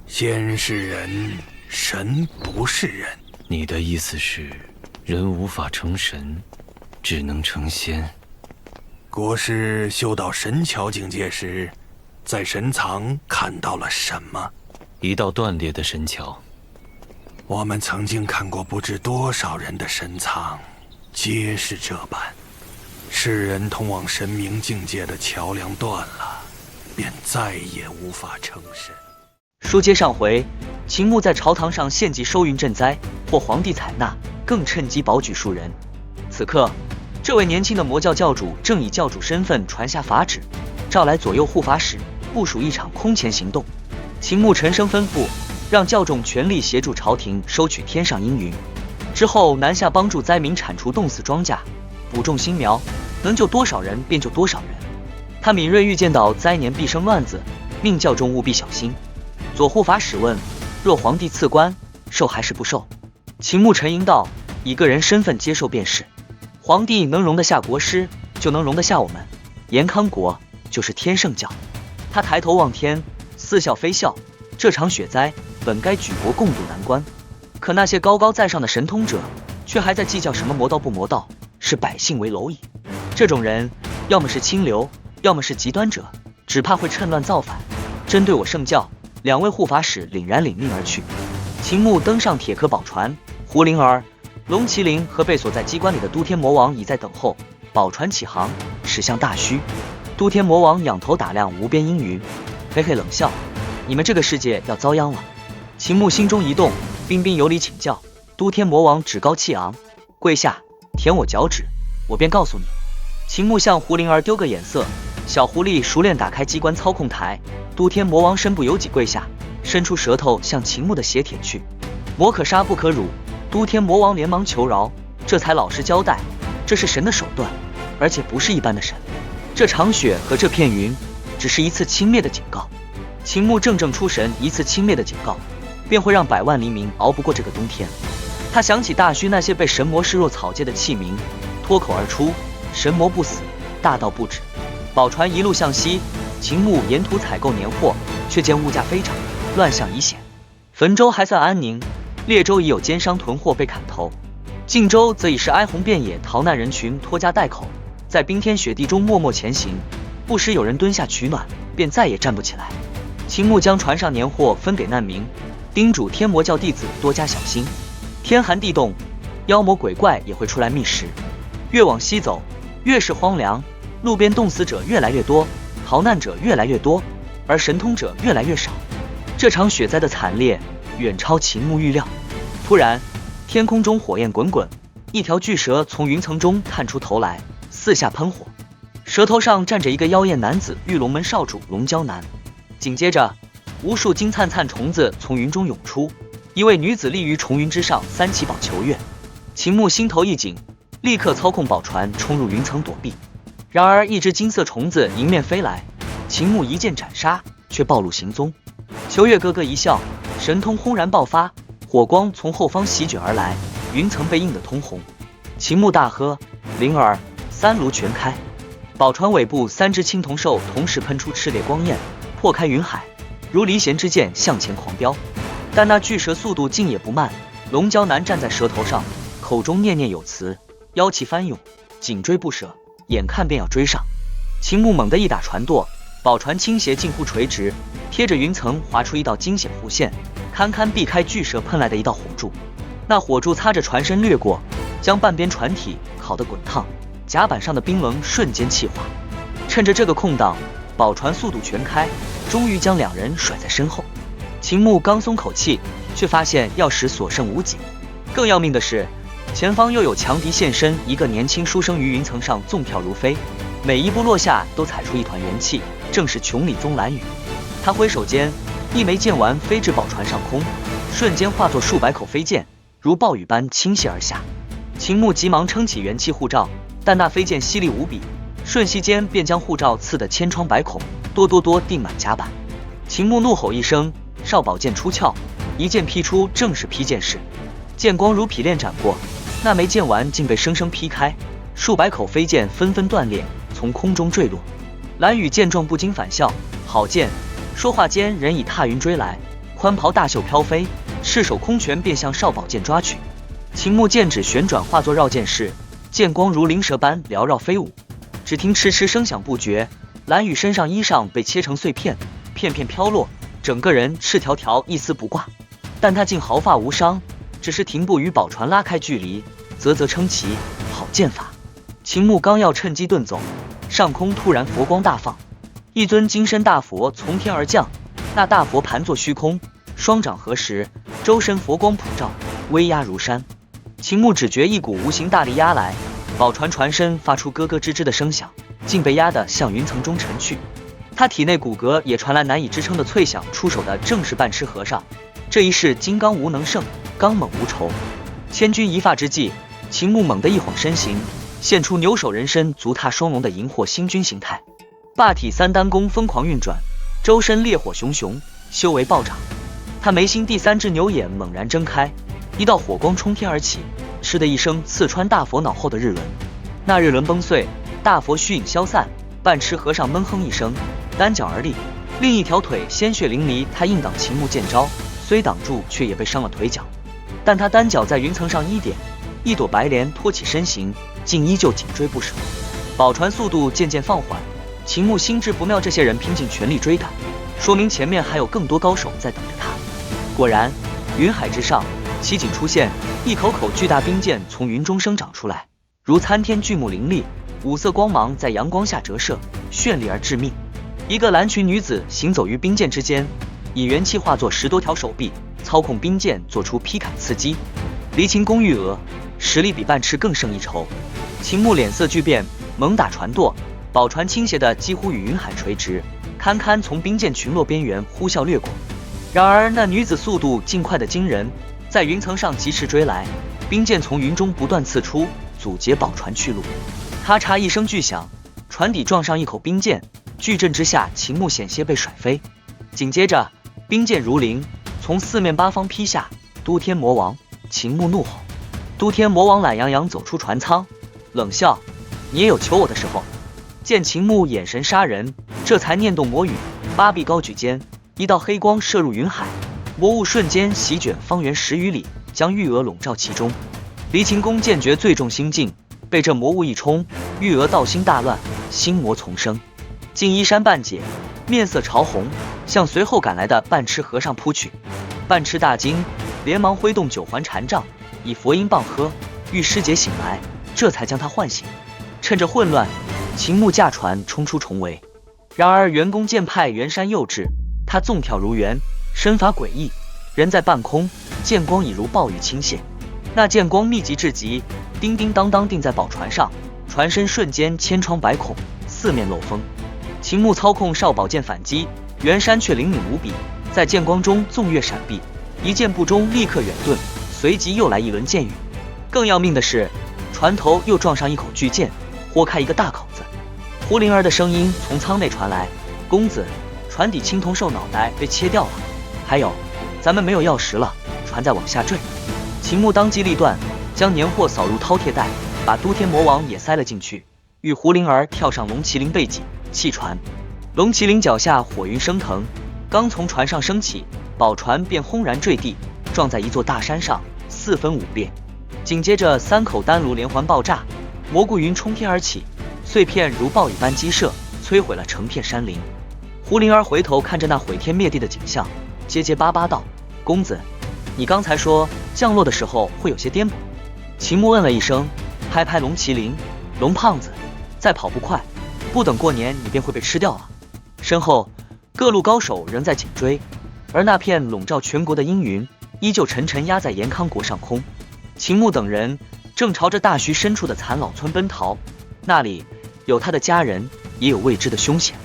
仙是人，神不是人。你的意思是，人无法成神，只能成仙？国师修到神桥境界时，在神藏看到了什么？一道断裂的神桥。我们曾经看过不知多少人的神藏，皆是这般。世人通往神明境界的桥梁断了，便再也无法成神。书接上回，秦牧在朝堂上献祭收云赈灾，获皇帝采纳，更趁机保举庶人。此刻，这位年轻的魔教教主正以教主身份传下法旨，召来左右护法使，部署一场空前行动。秦牧沉声吩咐，让教众全力协助朝廷收取天上阴云，之后南下帮助灾民铲除冻死庄稼，补种新苗，能救多少人便救多少人。他敏锐预见到灾年必生乱子，命教众务必小心。左护法使问：若皇帝赐官，受还是不受？秦牧沉吟道：以个人身份接受便是。皇帝能容得下国师，就能容得下我们。延康国就是天圣教。他抬头望天，似笑非笑。这场雪灾本该举国共度难关，可那些高高在上的神通者，却还在计较什么魔道不魔道，视百姓为蝼蚁。这种人，要么是清流，要么是极端者，只怕会趁乱造反。针对我圣教，两位护法使凛然领命而去。秦牧登上铁壳宝船，胡灵儿、龙麒麟和被锁在机关里的都天魔王已在等候。宝船起航，驶向大虚。都天魔王仰头打量无边阴云，嘿嘿冷笑：你们这个世界要遭殃了。秦牧心中一动，彬彬有礼请教。都天魔王趾高气昂，跪下舔我脚趾，我便告诉你。秦牧向胡灵儿丢个眼色，小狐狸熟练打开机关操控台。都天魔王身不由己跪下，伸出舌头向秦牧的血舔去。魔可杀不可辱，都天魔王连忙求饶，这才老实交代，这是神的手段，而且不是一般的神。这场雪和这片云，只是一次轻蔑的警告。秦牧怔怔出神，一次轻蔑的警告，便会让百万黎民熬不过这个冬天。他想起大虚那些被神魔视若草芥的器皿，脱口而出：神魔不死，大道不止。宝船一路向西，秦牧沿途采购年货，却见物价飞涨，乱象已显。汾州还算安宁，列州已有奸商囤货被砍头，晋州则已是哀鸿遍野，逃难人群拖家带口，在冰天雪地中默默前行，不时有人蹲下取暖，便再也站不起来。秦牧将船上年货分给难民，叮嘱天魔教弟子多加小心。天寒地冻，妖魔鬼怪也会出来觅食。越往西走，越是荒凉，路边冻死者越来越多，逃难者越来越多，而神通者越来越少。这场雪灾的惨烈远超秦牧预料。突然，天空中火焰滚滚，一条巨蛇从云层中探出头来，四下喷火。蛇头上站着一个妖艳男子玉龙门少主龙娇男。紧接着，无数金灿灿虫子从云中涌出，一位女子立于重云之上，三七宝求月。秦牧心头一紧，立刻操控宝船冲入云层躲避。然而一只金色虫子迎面飞来，秦牧一剑斩杀，却暴露行踪。求月咯咯一笑，神通轰然爆发，火光从后方席卷而来，云层被映得通红。秦牧大喝：灵儿，三炉全开！宝船尾部三只青铜兽同时喷出炽烈光焰，破开云海，如离弦之箭向前狂飙。但那巨蛇速度竟也不慢，龙娇男站在蛇头上，口中念念有词，妖气翻涌，紧追不舍，眼看便要追上。秦牧猛地一打船舵，宝船倾斜近乎垂直，贴着云层划出一道惊险弧线，堪堪避开巨蛇喷来的一道火柱。那火柱擦着船身掠过，将半边船体烤得滚烫，甲板上的冰棱瞬间气化。趁着这个空档，宝船速度全开，终于将两人甩在身后。秦牧刚松口气，却发现钥匙所剩无几。更要命的是，前方又有强敌现身，一个年轻书生于云层上纵跳如飞，每一步落下都踩出一团元气，正是穷理宗蓝雨。他挥手间，一枚剑丸飞至宝船上空，瞬间化作数百口飞剑，如暴雨般倾泻而下。秦牧急忙撑起元气护罩，但那飞剑犀利无比，瞬息间便将护罩刺得千疮百孔，多钉满甲板。秦牧怒吼一声，少宝剑出鞘，一剑劈出，正是劈剑式。剑光如劈炼斩过，那枚剑丸竟被生生劈开，数百口飞剑纷纷断裂，从空中坠落。蓝雨见状不禁反笑，好剑！说话间，人已踏云追来，宽袍大袖飘飞，赤手空拳便向少保剑抓去。秦牧剑指旋转，化作绕剑式，剑光如灵蛇般缭绕飞舞。只听哧哧声响不绝，蓝雨身上衣裳被切成碎片，片片飘落，整个人赤条条，一丝不挂。但他竟毫发无伤，只是停步与宝船拉开距离，啧啧称奇，好剑法。秦牧刚要趁机遁走，上空突然佛光大放，一尊金身大佛从天而降。那大佛盘坐虚空，双掌合十，周身佛光普照，威压如山。秦牧只觉一股无形大力压来，宝船船身发出咯咯吱吱的声响，竟被压得向云层中沉去。他体内骨骼也传来难以支撑的脆响，出手的正是半痴和尚。这一世金刚无能胜，刚猛无仇。千钧一发之际，秦牧猛地一晃身形，现出牛首人身、足踏双龙的荧惑星君形态，霸体三丹功疯狂运转，周身烈火熊熊，修为暴涨。他眉心第三只牛眼猛然睁开，一道火光冲天而起，嗤的一声刺穿大佛脑后的日轮。那日轮崩碎，大佛虚影消散，半痴和尚闷哼一声，单脚而立，另一条腿鲜血淋漓。他硬挡秦牧剑招，虽挡住，却也被伤了腿脚。但他单脚在云层上一点，一朵白莲托起身形，竟依旧紧追不舍。宝船速度渐渐放缓，秦牧心知不妙，这些人拼尽全力追赶，说明前面还有更多高手在等着他。果然，云海之上，奇景出现，一口口巨大冰剑从云中生长出来，如参天巨木林立，五色光芒在阳光下折射，绚丽而致命。一个蓝裙女子行走于冰剑之间，以元气化作10多条手臂，操控冰剑做出劈砍刺击。离秦攻玉娥，实力比半痴更胜一筹。秦牧脸色巨变，猛打船舵，宝船倾斜的几乎与云海垂直，堪堪从冰剑群落边缘呼啸掠过。然而那女子速度竟快得惊人，在云层上疾驰追来，冰剑从云中不断刺出，阻截宝船去路。咔嚓一声巨响，船底撞上一口冰剑，巨震之下，秦牧险些被甩飞。紧接着，冰剑如灵，从四面八方劈下。都天魔王！秦牧怒吼。都天魔王懒洋洋走出船舱，冷笑：“你也有求我的时候。”见秦牧眼神杀人，这才念动魔语，八臂高举间，一道黑光射入云海，魔雾瞬间席卷方圆10余里，将玉娥笼罩其中。离秦弓剑诀最重心境，被这魔雾一冲，玉娥道心大乱，心魔丛生，竟衣衫半解，面色潮红，向随后赶来的半痴和尚扑去。半痴大惊，连忙挥动9环禅杖，以佛音棒喝，玉师姐醒来，这才将他唤醒。趁着混乱，秦牧驾船冲出重围。然而元弓剑派袁山幼稚，他纵跳如猿，身法诡异，人在半空，剑光已如暴雨倾泻。那剑光密集至极，叮叮当当定在宝船上，船身瞬间千疮百孔，四面漏风。秦牧操控少宝剑反击，袁山却灵敏无比，在剑光中纵跃闪避，一箭不中立刻远遁，随即又来一轮箭雨。更要命的是，船头又撞上一口巨剑，豁开一个大口子。胡灵儿的声音从舱内传来：“公子，船底青铜兽脑袋被切掉了，还有，咱们没有钥匙了，船在往下坠。”秦牧当机立断，将年货扫入饕餮袋，把都天魔王也塞了进去，与胡灵儿跳上龙麒麟背脊弃船。龙麒麟脚下火云升腾，刚从船上升起，宝船便轰然坠地，撞在一座大山上，4分5裂。紧接着3口丹炉连环爆炸，蘑菇云冲天而起，碎片如暴雨般击射，摧毁了成片山林。胡灵儿回头看着那毁天灭地的景象，结结巴巴道：“公子，你刚才说降落的时候会有些颠簸。”秦牧嗯了一声，拍拍龙麒麟：“龙胖子，再跑不快，不等过年你便会被吃掉了。”身后各路高手仍在紧追，而那片笼罩全国的阴云依旧沉沉压在延康国上空。秦牧等人正朝着大徐深处的残老村奔逃，那里有他的家人，也有未知的凶险。